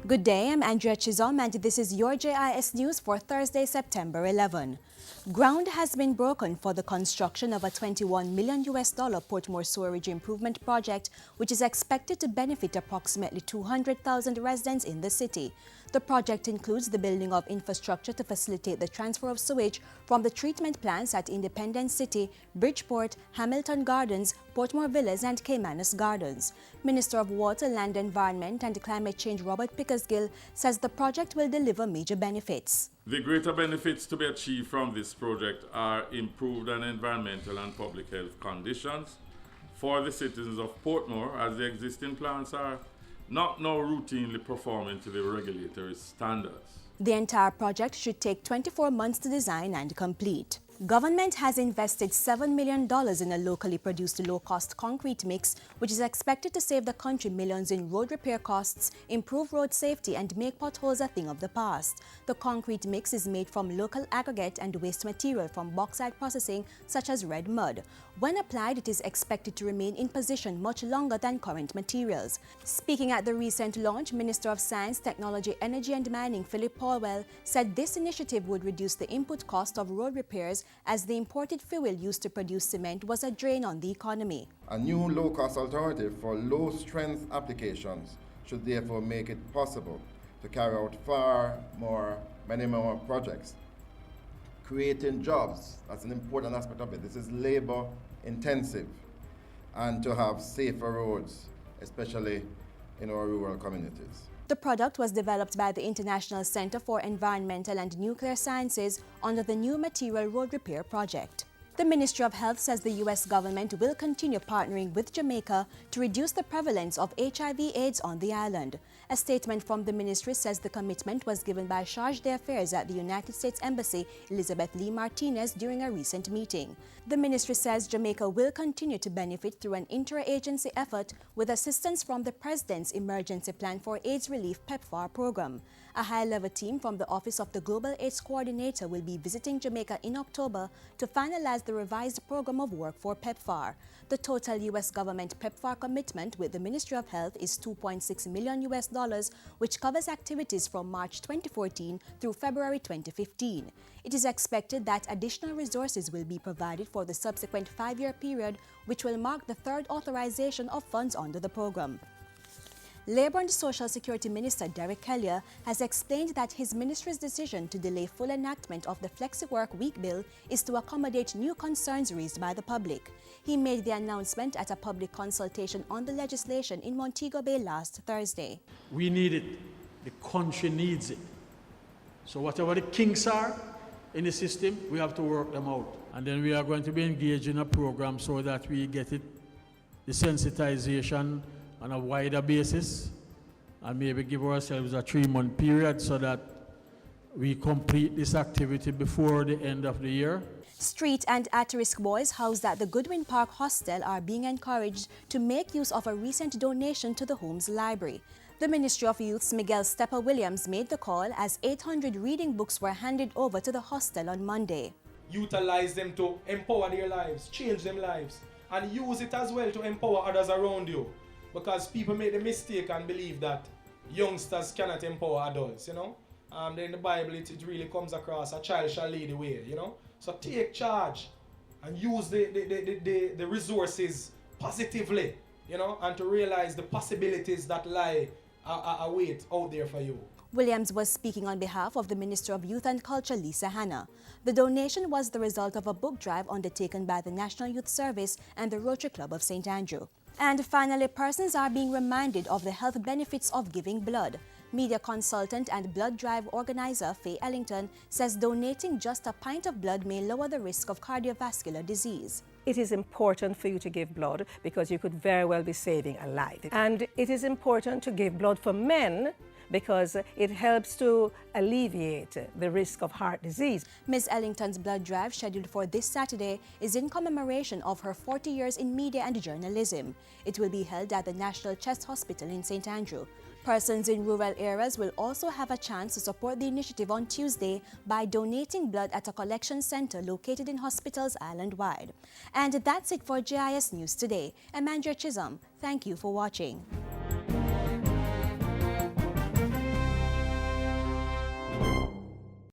Good day, I'm Andrea Chizom and this is your JIS News for Thursday, September 11. Ground has been broken for the construction of a $21 million Portmore sewerage improvement project, which is expected to benefit approximately 200,000 residents in the city. The project includes the building of infrastructure to facilitate the transfer of sewage from the treatment plants at Independence City, Bridgeport, Hamilton Gardens, Portmore Villas and Caymanas Gardens. Minister of Water, Land Environment and Climate Change Robert Pickersgill says the project will deliver major benefits. The greater benefits to be achieved from this project are improved environmental and public health conditions for the citizens of Portmore, as the existing plants are not now routinely performing to the regulatory standards. The entire project should take 24 months to design and complete. Government has invested $7 million in a locally produced low-cost concrete mix, which is expected to save the country millions in road repair costs, improve road safety, and make potholes a thing of the past. The concrete mix is made from local aggregate and waste material from bauxite processing, such as red mud. When applied, it is expected to remain in position much longer than current materials. Speaking at the recent launch, Minister of Science, Technology, Energy and Mining Philip Paulwell said this initiative would reduce the input cost of road repairs, as the imported fuel used to produce cement was a drain on the economy. A new low-cost alternative for low-strength applications should therefore make it possible to carry out many more projects. Creating jobs, that's an important aspect of it. This is labor-intensive, and to have safer roads, especially in our rural communities. The product was developed by the International Center for Environmental and Nuclear Sciences under the New Material Road Repair Project. The Ministry of Health says the U.S. government will continue partnering with Jamaica to reduce the prevalence of HIV/AIDS on the island. A statement from the ministry says the commitment was given by Charge d'Affaires at the United States Embassy, Elizabeth Lee Martinez, during a recent meeting. The ministry says Jamaica will continue to benefit through an interagency effort with assistance from the President's Emergency Plan for AIDS Relief PEPFAR program. A high-level team from the Office of the Global AIDS Coordinator will be visiting Jamaica in October to finalize the revised program of work for PEPFAR. The total U.S. government PEPFAR commitment with the Ministry of Health is $2.6 million, which covers activities from March 2014 through February 2015. It is expected that additional resources will be provided for the subsequent 5-year period, which will mark the third authorization of funds under the program. Labour and Social Security Minister Derek Kellier has explained that his ministry's decision to delay full enactment of the Flexi Work Week bill is to accommodate new concerns raised by the public. He made the announcement at a public consultation on the legislation in Montego Bay last Thursday. We need it. The country needs it. So whatever the kinks are in the system, we have to work them out. And then we are going to be engaged in a program so that we get it, the sensitization on a wider basis, and maybe give ourselves a 3-month period so that we complete this activity before the end of the year. Street and at-risk boys housed at the Goodwin Park Hostel are being encouraged to make use of a recent donation to the home's library. The Ministry of Youth's Miguel Stepper Williams made the call as 800 reading books were handed over to the hostel on Monday. Utilize them to empower their lives, change their lives, and use it as well to empower others around you. Because people make the mistake and believe that youngsters cannot empower adults, then in the Bible it really comes across, a child shall lead the way, So take charge and use the resources positively, and to realize the possibilities that lie await out there for you. Williams was speaking on behalf of the Minister of Youth and Culture, Lisa Hanna. The donation was the result of a book drive undertaken by the National Youth Service and the Rotary Club of St. Andrew. And finally, persons are being reminded of the health benefits of giving blood. Media consultant and blood drive organizer Faye Ellington says donating just a pint of blood may lower the risk of cardiovascular disease. It is important for you to give blood because you could very well be saving a life. And it is important to give blood for men because it helps to alleviate the risk of heart disease. Ms. Ellington's blood drive, scheduled for this Saturday, is in commemoration of her 40 years in media and journalism. It will be held at the National Chest Hospital in St. Andrew. Persons in rural areas will also have a chance to support the initiative on Tuesday by donating blood at a collection center located in hospitals island-wide. And that's it for JIS News Today. I'm Andrea Chisholm. Thank you for watching.